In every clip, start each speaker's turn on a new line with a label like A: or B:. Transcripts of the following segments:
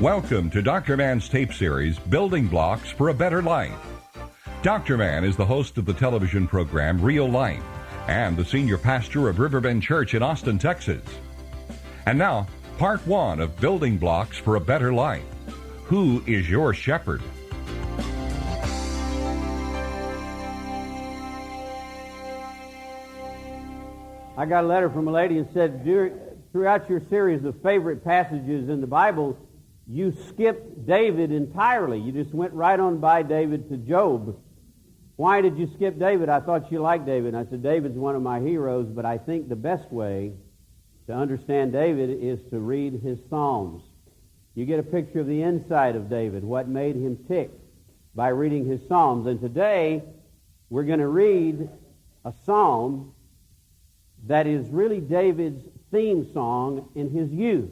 A: Welcome to Dr. Mann's tape series, Building Blocks for a Better Life. Dr. Mann is the host of the television program Real Life and the senior pastor of Riverbend Church in Austin, Texas. And now, part one of Building Blocks for a Better Life. Who is your shepherd?
B: I got a letter from a lady and said, throughout your series of favorite passages in the Bible, you skipped David entirely. You just went right on by David to Job. Why did you skip David? I thought you liked David. And I said, David's one of my heroes, but I think the best way to understand David is to read his Psalms. You get a picture of the inside of David, what made him tick, by reading his Psalms. And today, we're going to read a psalm that is really David's theme song in his youth.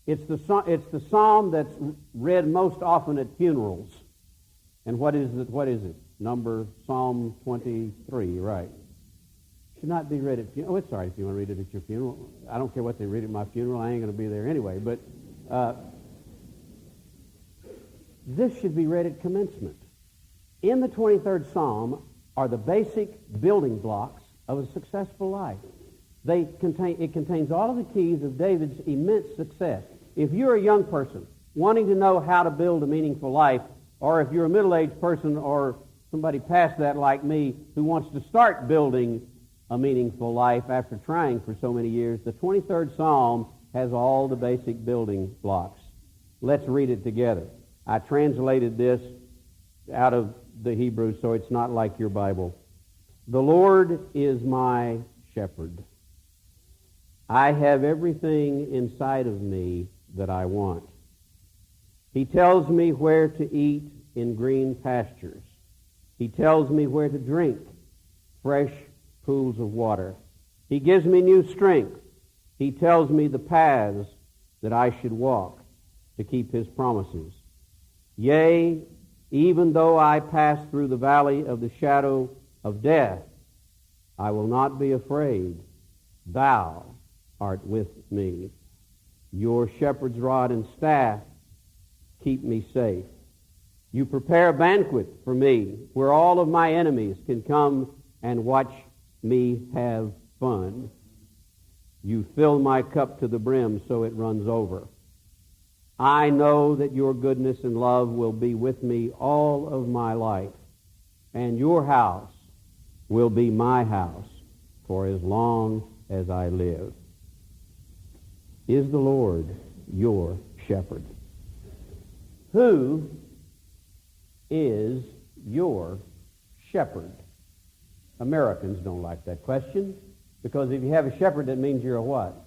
B: It's the psalm that's read most often at funerals. And what is it? Psalm 23, right. Should not be read at funerals. Oh, it's all right if you want to read it at your funeral. I don't care what they read at my funeral. I ain't going to be there anyway. But this should be read at commencement. In the 23rd Psalm are the basic building blocks of a successful life. It contains all of the keys of David's immense success. If you're a young person wanting to know how to build a meaningful life, or if you're a middle-aged person or somebody past that like me who wants to start building a meaningful life after trying for so many years, the 23rd Psalm has all the basic building blocks. Let's read it together. I translated this out of the Hebrew, so it's not like your Bible. The Lord is my shepherd. I have everything inside of me that I want. He tells me where to eat in green pastures. He tells me where to drink fresh pools of water. He gives me new strength. He tells me the paths that I should walk to keep his promises. Yea, even though I pass through the valley of the shadow of death, I will not be afraid. Thou art with me. Your shepherd's rod and staff keep me safe. You prepare a banquet for me where all of my enemies can come and watch me have fun. You fill my cup to the brim so it runs over. I know that your goodness and love will be with me all of my life, and your house will be my house for as long as I live. Is the Lord your shepherd? Who is your shepherd? Americans don't like that question, because if you have a shepherd, that means you're a what?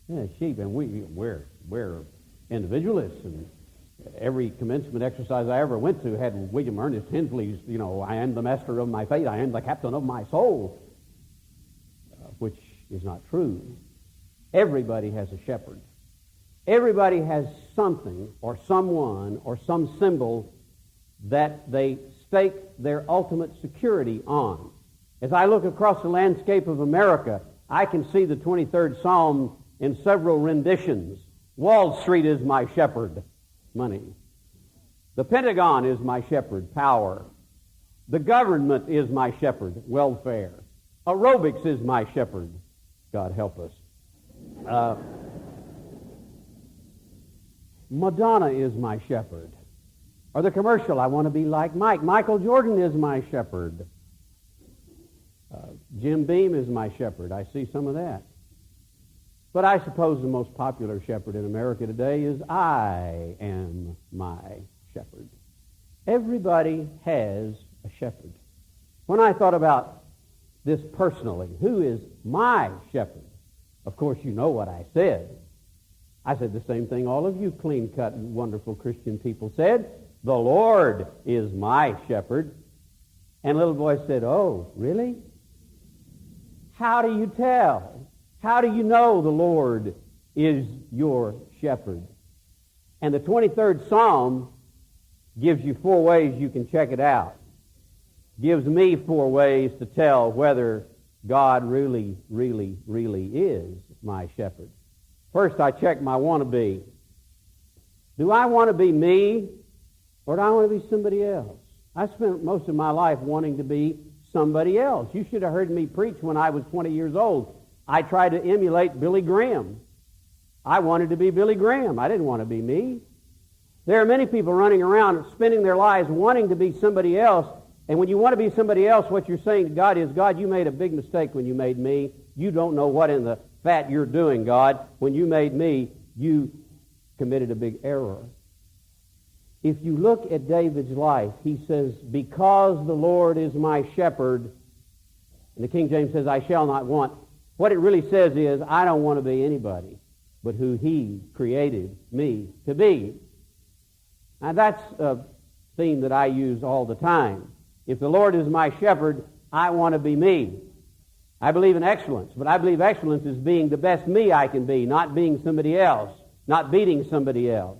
B: Yeah, sheep, and we're individualists. And every commencement exercise I ever went to had William Ernest Hensley's, I am the master of my fate, I am the captain of my soul, which is not true. Everybody has a shepherd. Everybody has something or someone or some symbol that they stake their ultimate security on. As I look across the landscape of America, I can see the 23rd Psalm in several renditions. Wall Street is my shepherd, money. The Pentagon is my shepherd, power. The government is my shepherd, welfare. Aerobics is my shepherd, God help us. Madonna is my shepherd. Or the commercial, I want to be like Mike. Michael Jordan is my shepherd. Jim Beam is my shepherd. I see some of that. But I suppose the most popular shepherd in America today is I am my shepherd. Everybody has a shepherd. When I thought about this personally, who is my shepherd? Of course, you know what I said. I said the same thing all of you clean-cut, wonderful Christian people said. The Lord is my shepherd. And little boy said, oh, really? How do you tell? How do you know the Lord is your shepherd? And the 23rd Psalm gives you 4 ways you can check it out. Gives me 4 ways to tell whether God really, really, really is my shepherd. First, I check my wannabe. Do I want to be me, or do I want to be somebody else? I spent most of my life wanting to be somebody else. You should have heard me preach when I was 20 years old. I tried to emulate Billy Graham. I wanted to be Billy Graham. I didn't want to be me. There are many people running around spending their lives wanting to be somebody else. And when you want to be somebody else, what you're saying to God is, God, you made a big mistake when you made me. You don't know what in the fat you're doing, God. When you made me, you committed a big error. If you look at David's life, he says, because the Lord is my shepherd, and the King James says, I shall not want. What it really says is, I don't want to be anybody but who he created me to be. Now that's a theme that I use all the time. If the Lord is my shepherd, I want to be me. I believe in excellence, but I believe excellence is being the best me I can be, not being somebody else, not beating somebody else.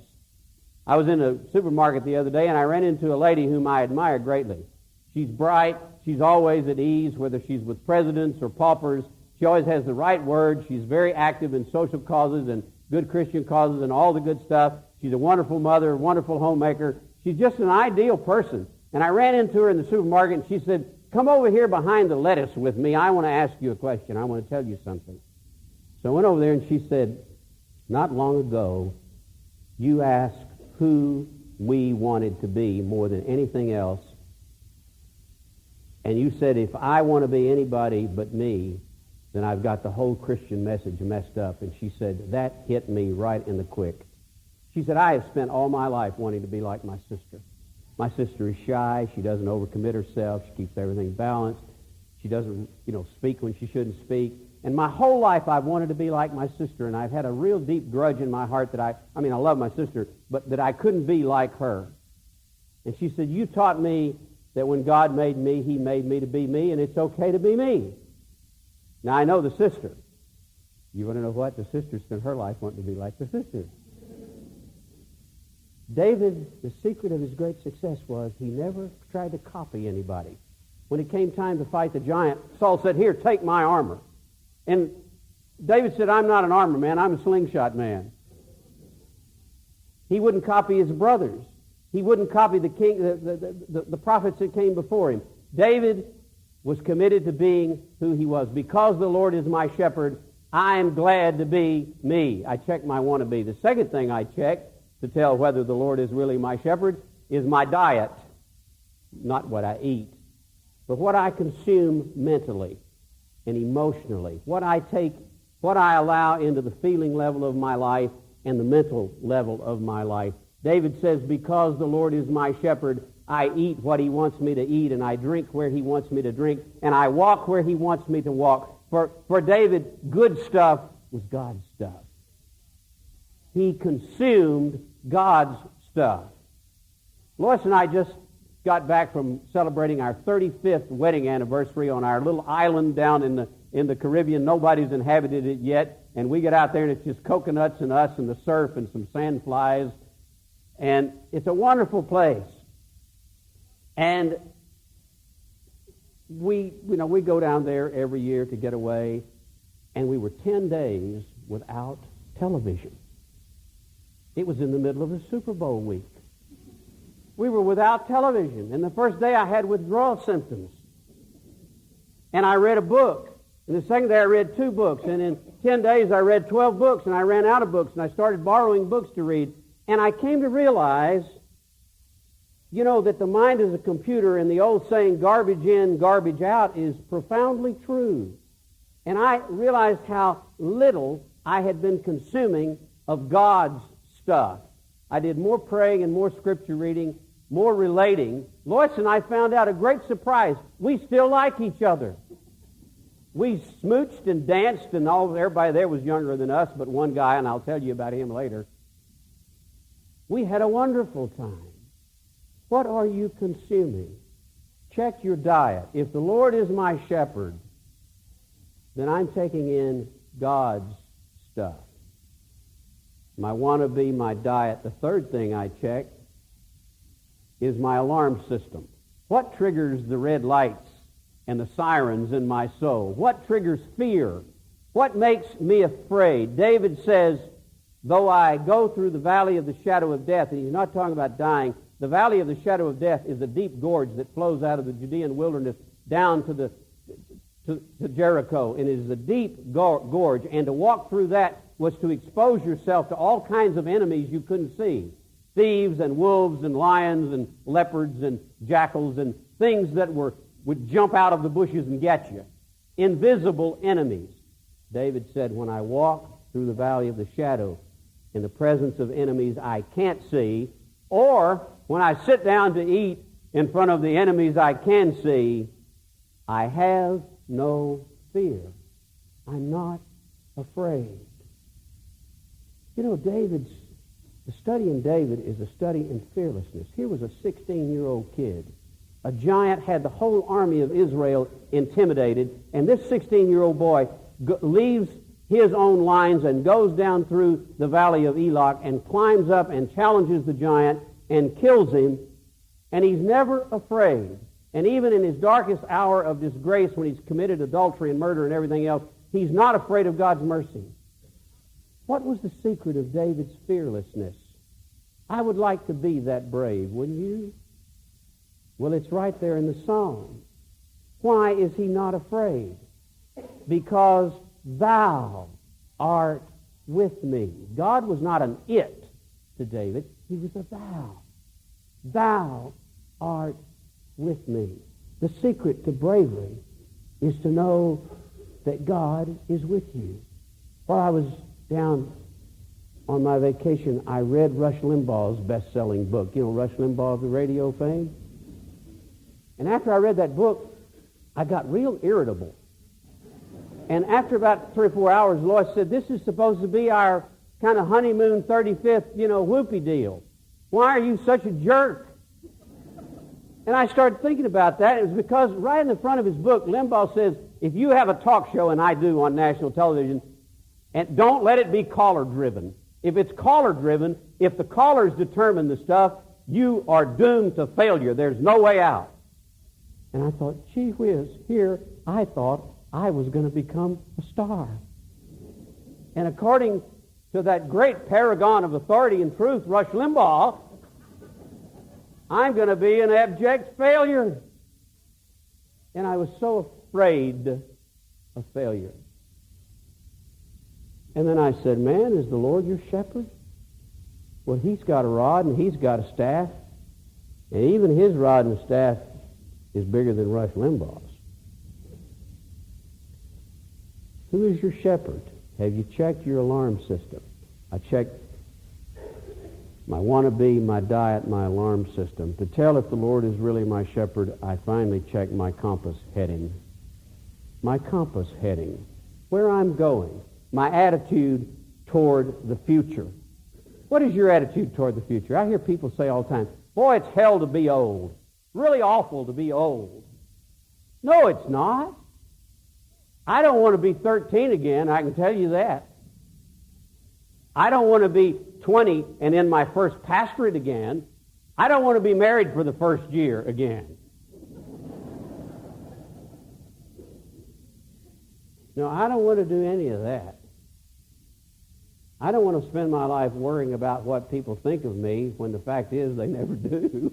B: I was in a supermarket the other day, and I ran into a lady whom I admire greatly. She's bright. She's always at ease, whether she's with presidents or paupers. She always has the right word. She's very active in social causes and good Christian causes and all the good stuff. She's a wonderful mother, a wonderful homemaker. She's just an ideal person. And I ran into her in the supermarket, and she said, come over here behind the lettuce with me. I want to ask you a question. I want to tell you something. So I went over there, and she said, not long ago, you asked who we wanted to be more than anything else. And you said, if I want to be anybody but me, then I've got the whole Christian message messed up. And she said, that hit me right in the quick. She said, I have spent all my life wanting to be like my sister. My sister is shy. She doesn't overcommit herself. She keeps everything balanced. She doesn't, speak when she shouldn't speak. And my whole life I've wanted to be like my sister, and I've had a real deep grudge in my heart that I love my sister, but that I couldn't be like her. And she said, you taught me that when God made me, he made me to be me, and it's okay to be me. Now, I know the sister. You want to know what? The sister spent her life wanting to be like the sister. David, the secret of his great success was he never tried to copy anybody. When it came time to fight the giant, Saul said, here, take my armor. And David said, I'm not an armor man, I'm a slingshot man. He wouldn't copy his brothers. He wouldn't copy the king, the prophets that came before him. David was committed to being who he was. Because the Lord is my shepherd, I am glad to be me. I check my want to be. The second thing I check to tell whether the Lord is really my shepherd is my diet. Not what I eat, but what I consume mentally and emotionally. What I allow into the feeling level of my life and the mental level of my life. David says, because the Lord is my shepherd, I eat what he wants me to eat, and I drink where he wants me to drink, and I walk where he wants me to walk. For David, good stuff was God's stuff. He consumed God's stuff. Lois and I just got back from celebrating our 35th wedding anniversary on our little island down in the Caribbean. Nobody's inhabited it yet, and we get out there, and it's just coconuts and us and the surf and some sandflies, and it's a wonderful place. And we go down there every year to get away, and we were 10 days without television. It was in the middle of the Super Bowl week. We were without television, and the first day I had withdrawal symptoms. And I read a book, and the second day I read 2 books, and in 10 days I read 12 books, and I ran out of books, and I started borrowing books to read. And I came to realize, that the mind is a computer, and the old saying, garbage in, garbage out, is profoundly true. And I realized how little I had been consuming of God's stuff. I did more praying and more scripture reading, more relating. Lois and I found out a great surprise. We still like each other. We smooched and danced, and everybody there was younger than us, but one guy, and I'll tell you about him later. We had a wonderful time. What are you consuming? Check your diet. If the Lord is my shepherd, then I'm taking in God's stuff. My want-to-be, my diet. The third thing I check is my alarm system. What triggers the red lights and the sirens in my soul? What triggers fear? What makes me afraid? David says, though I go through the valley of the shadow of death, and he's not talking about dying. The valley of the shadow of death is a deep gorge that flows out of the Judean wilderness down to Jericho, and it is a deep gorge, and to walk through that was to expose yourself to all kinds of enemies you couldn't see. Thieves and wolves and lions and leopards and jackals and things that would jump out of the bushes and get you. Invisible enemies. David said, when I walk through the valley of the shadow in the presence of enemies I can't see, or when I sit down to eat in front of the enemies I can see, I have no fear. I'm not afraid. You know, the study in David is a study in fearlessness. Here was a 16-year-old kid. A giant had the whole army of Israel intimidated, and this 16-year-old boy leaves his own lines and goes down through the valley of Elah and climbs up and challenges the giant and kills him, and he's never afraid. And even in his darkest hour of disgrace, when he's committed adultery and murder and everything else, he's not afraid of God's mercy. What was the secret of David's fearlessness? I would like to be that brave, wouldn't you? Well, it's right there in the Psalm. Why is he not afraid? Because thou art with me. God was not an it to David. He was a thou. Thou art with me. The secret to bravery is to know that God is with you. While I was down on my vacation, I read Rush Limbaugh's best-selling book. You know Rush Limbaugh of the radio fame? And after I read that book, I got real irritable. And after about 3 or 4 hours, Lois said, this is supposed to be our kind of honeymoon 35th, whoopee deal. Why are you such a jerk? And I started thinking about that. It was because right in the front of his book, Limbaugh says, if you have a talk show, and I do on national television, and don't let it be caller-driven. If it's caller-driven, if the callers determine the stuff, you are doomed to failure. There's no way out. And I thought, gee whiz, here I thought I was going to become a star. And according to that great paragon of authority and truth, Rush Limbaugh, I'm going to be an abject failure. And I was so afraid of failure. And then I said, man, is the Lord your shepherd? Well, he's got a rod and he's got a staff. And even his rod and staff is bigger than Rush Limbaugh's. Who is your shepherd? Have you checked your alarm system? I checked my wannabe, my diet, my alarm system. To tell if the Lord is really my shepherd, I finally checked my compass heading. My compass heading. Where I'm going. My attitude toward the future. What is your attitude toward the future? I hear people say all the time, boy, it's hell to be old. Really awful to be old. No, it's not. I don't want to be 13 again, I can tell you that. I don't want to be 20 and in my first pastorate again. I don't want to be married for the first year again. No, I don't want to do any of that. I don't want to spend my life worrying about what people think of me when the fact is they never do.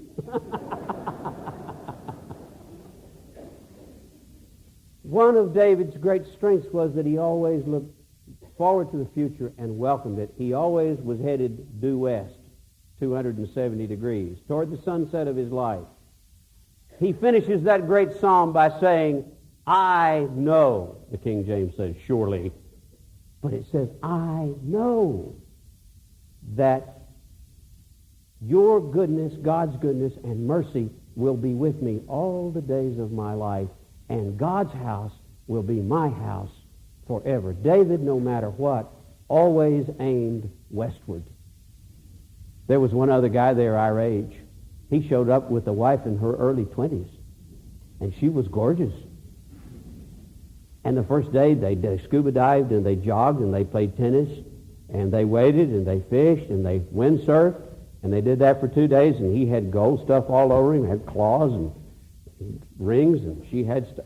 B: One of David's great strengths was that he always looked forward to the future and welcomed it. He always was headed due west, 270 degrees, toward the sunset of his life. He finishes that great psalm by saying, I know, the King James says, surely, but it says, I know that your goodness, God's goodness and mercy will be with me all the days of my life, and God's house will be my house forever. David, no matter what, always aimed westward. There was one other guy there our age. He showed up with a wife in her early 20s, and she was gorgeous. And the first day, they scuba dived, and they jogged, and they played tennis, and they waded, and they fished, and they windsurfed, and they did that for 2 days, and he had gold stuff all over him, had claws and rings, and she had stuff.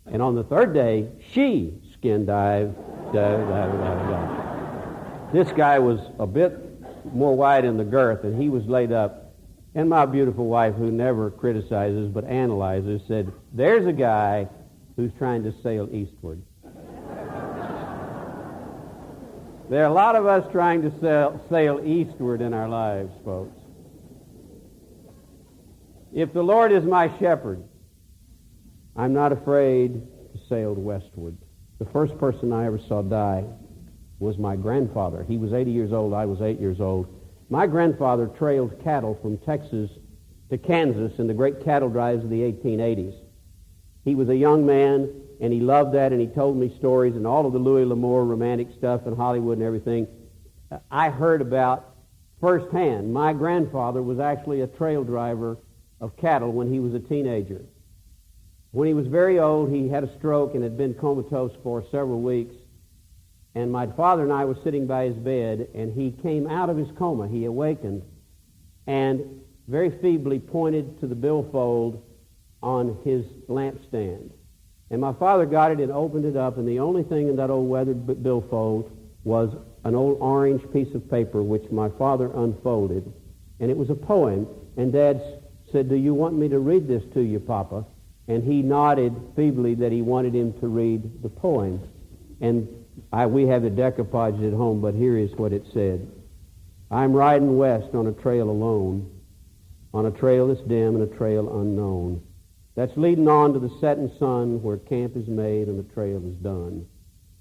B: And on the third day, she skin dived. To This guy was a bit more wide in the girth, and he was laid up. And my beautiful wife, who never criticizes but analyzes, said, "There's a guy who's trying to sail eastward." There are a lot of us trying to sail eastward in our lives, folks. If the Lord is my shepherd, I'm not afraid to sail westward. The first person I ever saw die was my grandfather. He was 80 years old. I was 8 years old. My grandfather trailed cattle from Texas to Kansas in the great cattle drives of the 1880s. He was a young man, and he loved that, and he told me stories, and all of the Louis L'Amour romantic stuff in Hollywood and everything I heard about firsthand. My grandfather was actually a trail driver of cattle when he was a teenager. When he was very old, he had a stroke and had been comatose for several weeks. And my father and I were sitting by his bed, and he came out of his coma. He awakened and very feebly pointed to the billfold on his lampstand. And my father got it and opened it up, and the only thing in that old weathered billfold was an old orange piece of paper, which my father unfolded. And it was a poem. And Dad said, "Do you want me to read this to you, Papa?" And he nodded feebly that he wanted him to read the poem. And we have the decoupage at home, but here is what it said. "I'm riding west on a trail alone, on a trail that's dim and a trail unknown, that's leading on to the setting sun where camp is made and the trail is done.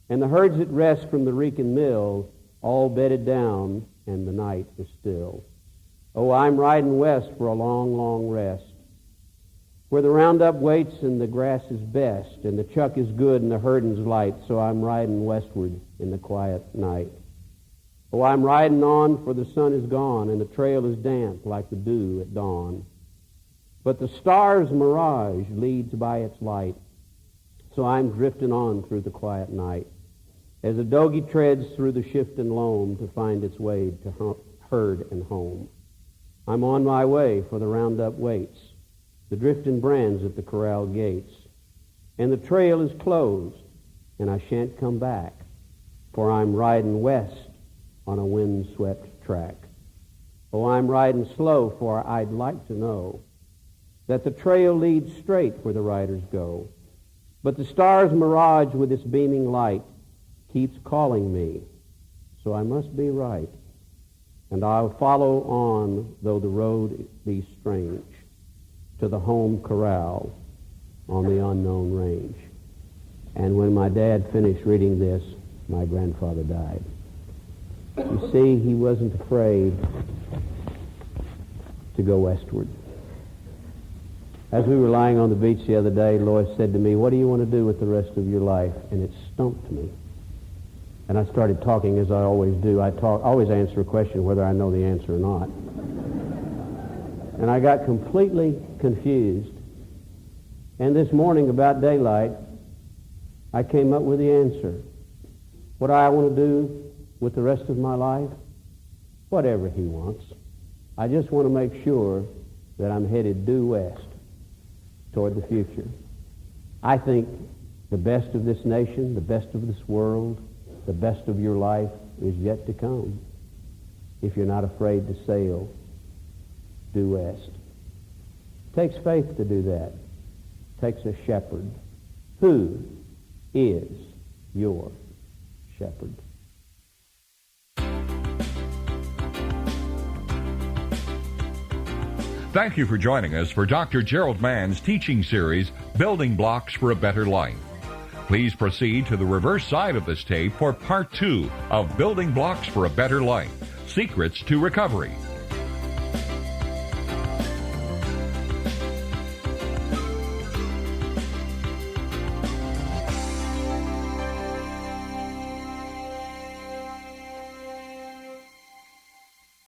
B: And the herds that rest from the reeking mill all bedded down and the night is still. Oh, I'm riding west for a long, long rest, where the roundup waits and the grass is best and the chuck is good and the herding's light, so I'm riding westward in the quiet night. Oh, I'm riding on for the sun is gone and the trail is damp like the dew at dawn. But the star's mirage leads by its light, so I'm drifting on through the quiet night, as a dogie treads through the shifting loam to find its way to herd and home. I'm on my way, for the roundup waits, the drifting brands at the corral gates, and the trail is closed, and I shan't come back, for I'm riding west on a wind-swept track. Oh, I'm riding slow, for I'd like to know that the trail leads straight where the riders go, but the star's mirage with its beaming light keeps calling me, so I must be right, and I'll follow on, though the road be strange, to the home corral on the unknown range." And when my dad finished reading this, my grandfather died. You see, he wasn't afraid to go westward. As we were lying on the beach the other day, Lois said to me, "What do you want to do with the rest of your life?" And it stumped me. And I started talking as I always do. I always answer a question whether I know the answer or not. And I got completely confused. And this morning, about daylight, I came up with the answer. What do I want to do with the rest of my life? Whatever he wants. I just want to make sure that I'm headed due west toward the future. I think the best of this nation, the best of this world, the best of your life is yet to come if you're not afraid to sail due west. It takes faith to do that. It takes a shepherd. Who is your shepherd?
A: Thank you for joining us for Dr. Gerald Mann's teaching series, Building Blocks for a Better Life. Please proceed to the reverse side of this tape for Part 2 of Building Blocks for a Better Life, Secrets to Recovery.